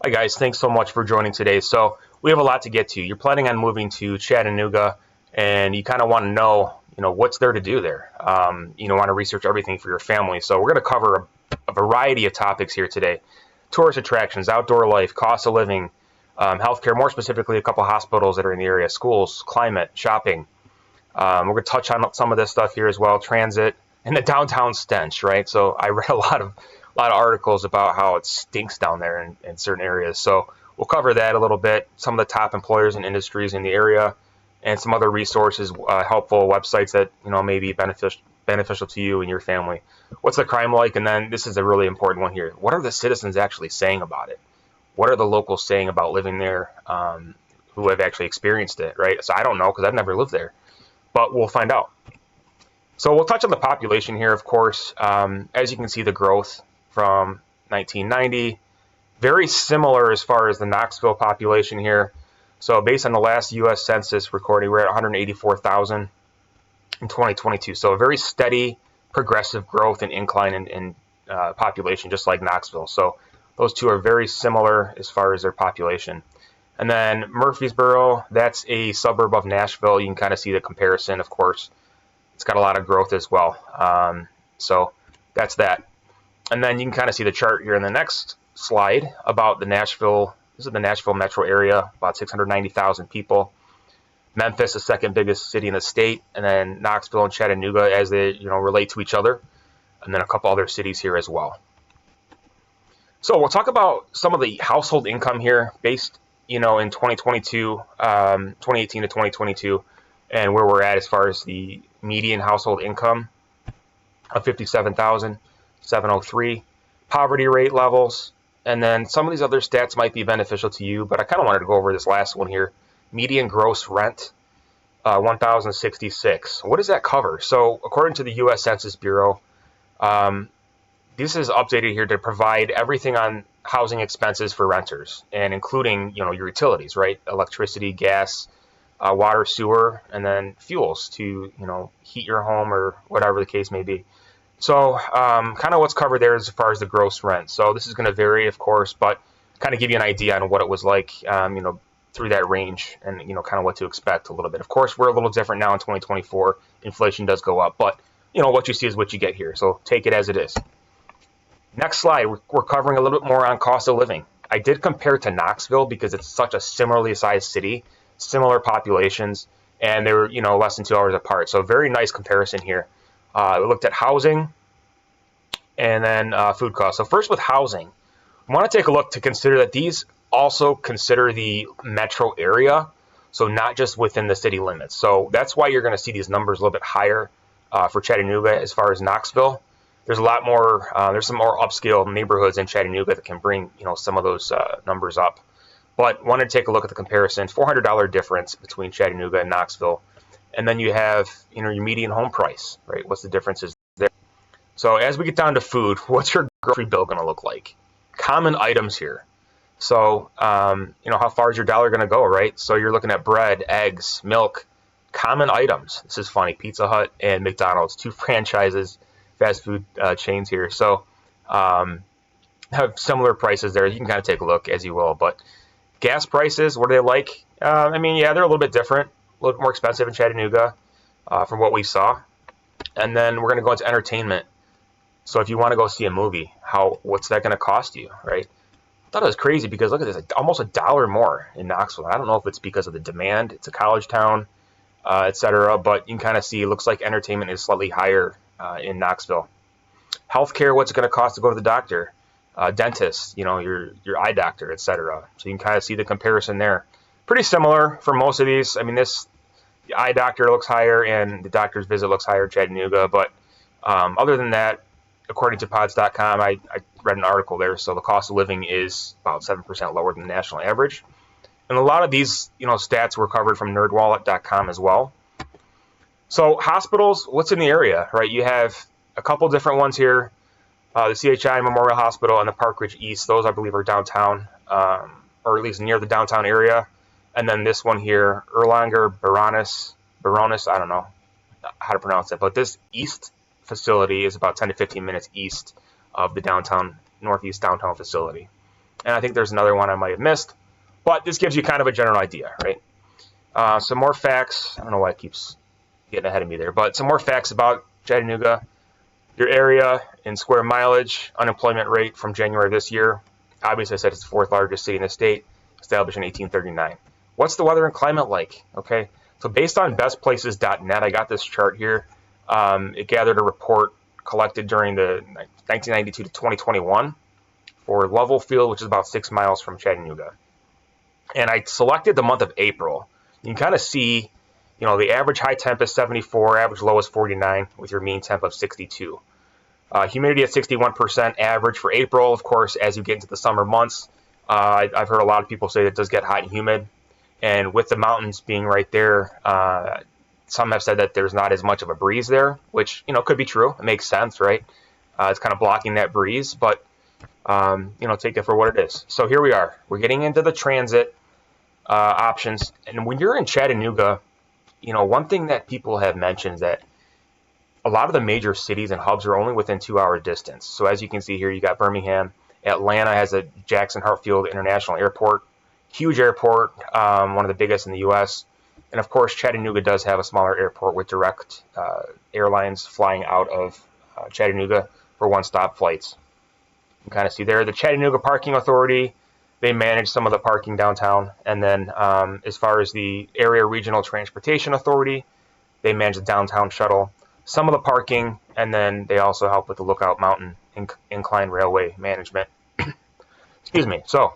Hi guys, thanks so much for joining today. So we have a lot to get to. You're planning on moving to Chattanooga, and you kind of want to know, what's there to do there. Want to research everything for your family. So we're going to cover a variety of topics here today: tourist attractions, outdoor life, cost of living, healthcare. More specifically, a couple hospitals that are in the area, schools, climate, shopping. We're going to touch on some of this stuff here as well: transit and the downtown stench. Right. So I read a lot of articles about how it stinks down there in certain areas. So we'll cover that a little bit, some of the top employers and industries in the area, and some other resources, helpful websites that may be beneficial to you and your family. What's the crime like? And then this is a really important one here. What are the citizens actually saying about it? What are the locals saying about living there, who have actually experienced it, right? So I don't know because I've never lived there, but we'll find out. So we'll touch on the population here, of course. As you can see, the growth from 1990, very similar as far as the Knoxville population here. So based on the last U.S. Census recording, we're at 184,000 in 2022. So a very steady, progressive growth and incline in population, just like Knoxville. So those two are very similar as far as their population. And then Murfreesboro, that's a suburb of Nashville. You can kind of see the comparison, of course. It's got a lot of growth as well. So that's that. And then you can kind of see the chart here in the next slide about the Nashville. This is the Nashville metro area, about 690,000 people. Memphis, the second biggest city in the state, and then Knoxville and Chattanooga as they relate to each other, and then a couple other cities here as well. So we'll talk about some of the household income here based in 2022, 2018 to 2022, and where we're at as far as the median household income of 57,703, poverty rate levels, and then some of these other stats might be beneficial to you, but I kind of wanted to go over this last one here. Median gross rent, 1,066. What does that cover? So according to the U.S. Census Bureau, this is updated here to provide everything on housing expenses for renters, and including your utilities, right? Electricity, gas, water, sewer, and then fuels to heat your home or whatever the case may be. So kind of what's covered there as far as the gross rent. So this is going to vary, of course, but kind of give you an idea on what it was like, through that range, and kind of what to expect a little bit. Of course, we're a little different now in 2024. Inflation does go up, but what you see is what you get here. So take it as it is. Next slide, we're covering a little bit more on cost of living. I did compare to Knoxville because it's such a similarly sized city, similar populations, and they're less than 2 hours apart. So very nice comparison here. We looked at housing and then food costs. So first with housing, I want to take a look to consider that these also consider the metro area, so not just within the city limits. So that's why you're going to see these numbers a little bit higher for Chattanooga as far as Knoxville. There's a lot more, there's some more upscale neighborhoods in Chattanooga that can bring some of those numbers up. But wanted to take a look at the comparison, $400 difference between Chattanooga and Knoxville. And then you have your median home price, right? What's the differences there? So as we get down to food, what's your grocery bill going to look like? Common items here. So, how far is your dollar going to go, right? So you're looking at bread, eggs, milk, common items. This is funny. Pizza Hut and McDonald's, two franchises, fast food chains here. So have similar prices there. You can kind of take a look as you will. But gas prices, what are they like? They're a little bit different, a little more expensive in Chattanooga from what we saw. And then we're going to go into entertainment. So if you want to go see a movie, what's that going to cost you, right? I thought it was crazy because look at this, almost $1 more in Knoxville. I don't know if it's because of the demand. It's a college town, etc. But you can kind of see it looks like entertainment is slightly higher in Knoxville. Healthcare, what's it going to cost to go to the doctor? Dentist, your eye doctor, etc. So you can kind of see the comparison there. Pretty similar for most of these. The eye doctor looks higher and the doctor's visit looks higher in Chattanooga. But other than that, according to pods.com, I read an article there. So the cost of living is about 7% lower than the national average. And a lot of these, stats were covered from nerdwallet.com as well. So hospitals, what's in the area, right? You have a couple different ones here. The CHI Memorial Hospital and the Park Ridge East, those I believe are downtown, or at least near the downtown area. And then this one here, Erlanger Baronis, I don't know how to pronounce it, but this east facility is about 10 to 15 minutes east of the northeast downtown facility. And I think there's another one I might have missed. But this gives you kind of a general idea, right? Some more facts. I don't know why it keeps getting ahead of me there, but some more facts about Chattanooga. Your area in square mileage, unemployment rate from January of this year. Obviously, I said it's the fourth largest city in the state, established in 1839. What's the weather and climate like? Okay, so based on bestplaces.net, I got this chart here. It gathered a report collected during the 1992 to 2021 for Lovell Field, which is about 6 miles from Chattanooga. And I selected the month of April. You can kind of see, the average high temp is 74, average low is 49, with your mean temp of 62. Humidity at 61% average for April. Of course, as you get into the summer months, I've heard a lot of people say that it does get hot and humid. And with the mountains being right there, some have said that there's not as much of a breeze there, which, could be true. It makes sense, right? It's kind of blocking that breeze, but, take it for what it is. So here we are. We're getting into the transit options. And when you're in Chattanooga, one thing that people have mentioned is that a lot of the major cities and hubs are only within 2-hour distance. So as you can see here, you got Birmingham. Atlanta has a Jackson Hartsfield International Airport, huge airport, one of the biggest in the U.S. And of course, Chattanooga does have a smaller airport with direct airlines flying out of Chattanooga for one-stop flights. You can kind of see there the Chattanooga Parking Authority. They manage some of the parking downtown. And then as far as the Area Regional Transportation Authority, they manage the downtown shuttle, some of the parking, and then they also help with the Lookout Mountain Incline Railway management. Excuse me. So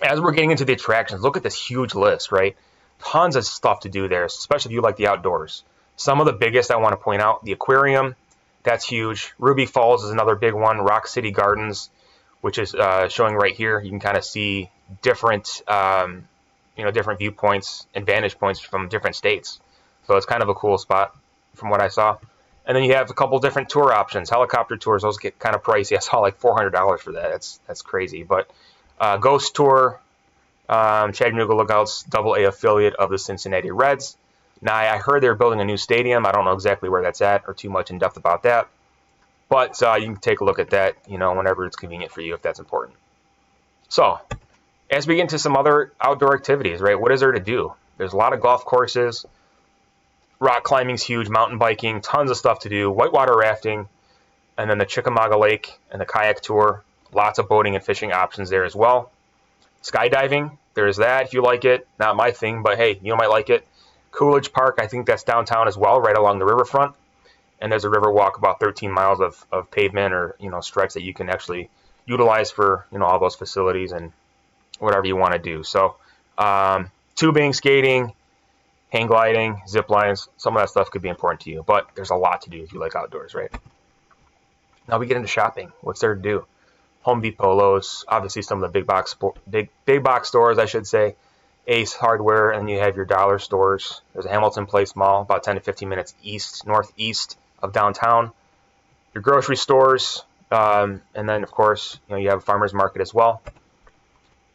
as we're getting into the attractions, look at this huge list, right? Tons of stuff to do there, especially if you like the outdoors. Some of the biggest I want to point out, the aquarium, that's huge. Ruby Falls is another big one. Rock City Gardens, which is showing right here. You can kind of see different, different viewpoints and vantage points from different states. So it's kind of a cool spot from what I saw. And then you have a couple different tour options. Helicopter tours, those get kind of pricey. I saw like $400 for that. That's crazy. But Ghost Tour, Chattanooga Lookout's AA affiliate of the Cincinnati Reds. Now, I heard they're building a new stadium. I don't know exactly where that's at or too much in depth about that. But you can take a look at that, whenever it's convenient for you, if that's important. So, as we get into some other outdoor activities, right, what is there to do? There's a lot of golf courses. Rock climbing's huge, mountain biking, tons of stuff to do, whitewater rafting, and then the Chickamauga Lake and the kayak tour. Lots of boating and fishing options there as well. Skydiving, there's that if you like it. Not my thing, but hey, you might like it. Coolidge Park, I think that's downtown as well, right along the riverfront. And there's a river walk about 13 miles of pavement or, stretch that you can actually utilize for, all those facilities and whatever you want to do. So tubing, skating, hang gliding, zip lines, some of that stuff could be important to you. But there's a lot to do if you like outdoors, right? Now we get into shopping. What's there to do? Home Depot, Lowe's, obviously some of the big box stores, I should say. Ace Hardware, and you have your dollar stores. There's a Hamilton Place Mall, about 10 to 15 minutes northeast of downtown. Your grocery stores, and then, of course, you have a farmer's market as well.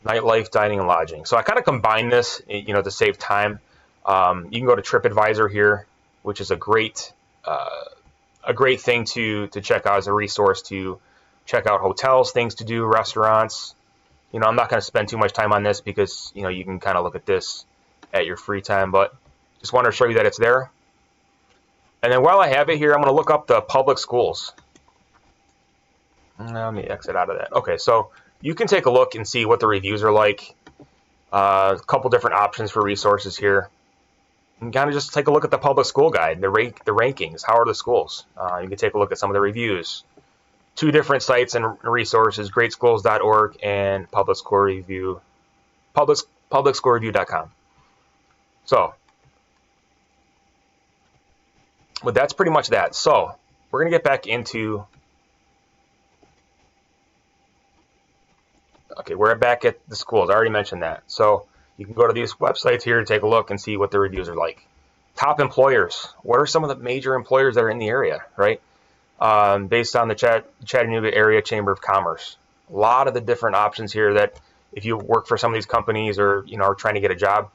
Nightlife, dining, and lodging. So I kind of combine this, to save time. You can go to TripAdvisor here, which is a great thing to check out as a resource to check out hotels, things to do, restaurants. I'm not going to spend too much time on this because, you can kind of look at this at your free time, but just wanted to show you that it's there. And then while I have it here, I'm going to look up the public schools. Let me exit out of that. Okay, so you can take a look and see what the reviews are like. A couple different options for resources here. You can kind of just take a look at the public school guide, the rankings. How are the schools? You can take a look at some of the reviews. 2 different sites and resources, greatschools.org and publicschoolreview.com. So, but that's pretty much that. So, we're going to get back into, we're back at the schools. I already mentioned that. So, you can go to these websites here to take a look and see what the reviews are like. Top employers. What are some of the major employers that are in the area, right? Based on the Chattanooga Area Chamber of Commerce. A lot of the different options here that if you work for some of these companies or, are trying to get a job,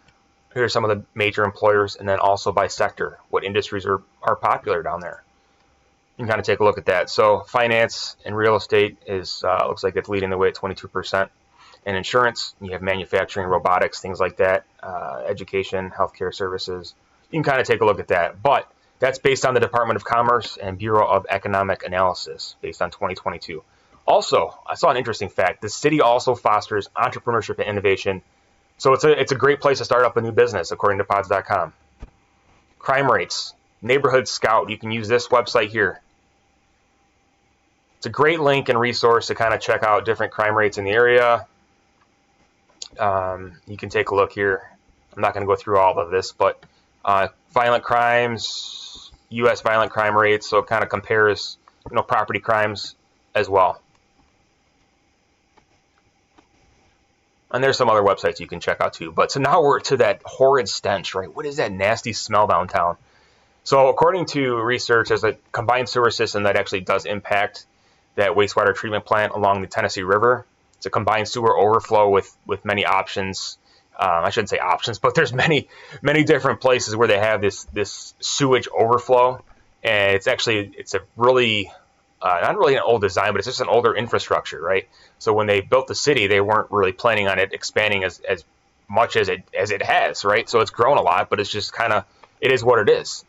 here are some of the major employers, and then also by sector, what industries are popular down there. You can kind of take a look at that. So finance and real estate is looks like it's leading the way at 22%. and insurance. You have manufacturing, robotics, things like that, education, healthcare services. You can kind of take a look at that. But that's based on the Department of Commerce and Bureau of Economic Analysis, based on 2022. Also, I saw an interesting fact. The city also fosters entrepreneurship and innovation. So it's a great place to start up a new business, according to pods.com. Crime rates, Neighborhood Scout. You can use this website here. It's a great link and resource to kind of check out different crime rates in the area. You can take a look here. I'm not going to go through all of this, but violent crimes, U.S. violent crime rates. So it kind of compares, property crimes as well. And there's some other websites you can check out too. But so now we're to that horrid stench, right? What is that nasty smell downtown? So according to research, there's a combined sewer system that actually does impact that wastewater treatment plant along the Tennessee River. It's a combined sewer overflow with many options. I shouldn't say options, but there's many different places where they have this sewage overflow. And it's a really not really an old design, but it's just an older infrastructure, right? So when they built the city, they weren't really planning on it expanding as much as it has, right? So it's grown a lot, but it's just it is what it is.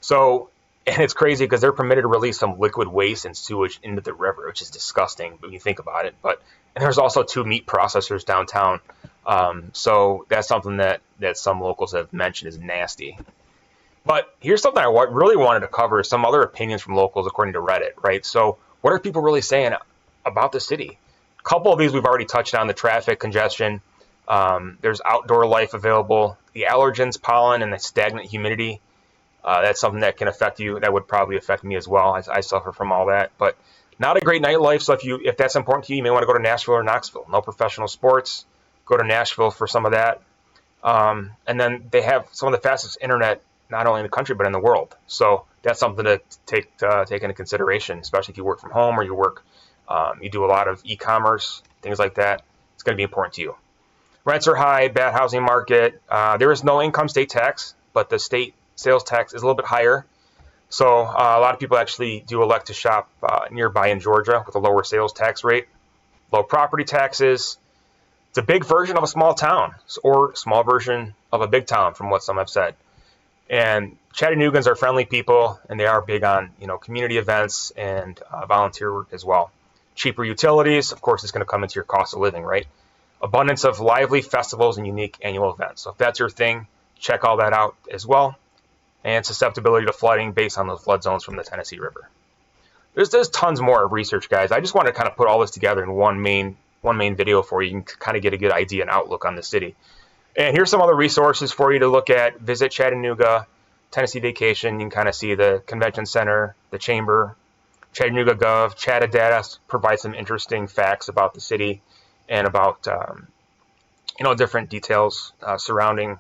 So, and it's crazy because they're permitted to release some liquid waste and sewage into the river, which is disgusting when you think about it. And there's also 2 meat processors downtown. So that's something that some locals have mentioned is nasty. But here's something I really wanted to cover, some other opinions from locals according to Reddit, right? So what are people really saying about the city? A couple of these we've already touched on: the traffic congestion. There's outdoor life available, the allergens, pollen, and the stagnant humidity. That's something that can affect you. That would probably affect me as well. I suffer from all that. But not a great nightlife. So if that's important to you, you may want to go to Nashville or Knoxville. No professional sports. Go to Nashville for some of that. And then they have some of the fastest internet, not only in the country, but in the world. So that's something to take into consideration, especially if you work from home or you do a lot of e-commerce, things like that. It's going to be important to you. Rents are high, bad housing market. There is no income state tax, but the state sales tax is a little bit higher. So a lot of people actually do elect to shop nearby in Georgia with a lower sales tax rate. Low property taxes. It's a big version of a small town, or small version of a big town, from what some have said. And Chattanoogans are friendly people, and they are big on community events and volunteer work as well. Cheaper utilities, of course, is going to come into your cost of living, right? Abundance of lively festivals and unique annual events. So if that's your thing, check all that out as well. And susceptibility to flooding based on the flood zones from the Tennessee River. There's tons more research, guys. I just want to kind of put all this together in one main video for you. You can kind of get a good idea and outlook on the city. And here's some other resources for you to look at. Visit Chattanooga, Tennessee Vacation. You can kind of see the convention center, the chamber, Chattanooga Gov, Chattadata provides some interesting facts about the city and about different details surrounding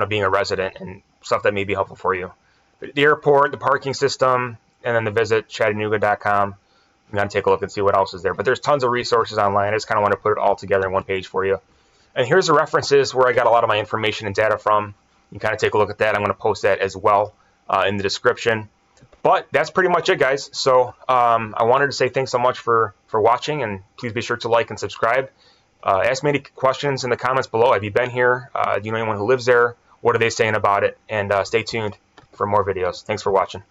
being a resident and stuff that may be helpful for you. The airport, the parking system, and then the visit Chattanooga.com. You got to take a look and see what else is there. But there's tons of resources online. I just kind of want to put it all together in one page for you. And here's the references where I got a lot of my information and data from. You can kind of take a look at that. I'm going to post that as well in the description. But that's pretty much it, guys. So I wanted to say thanks so much for watching, and please be sure to like and subscribe. Ask me any questions in the comments below. Have you been here? Do you know anyone who lives there? What are they saying about it? And stay tuned for more videos. Thanks for watching.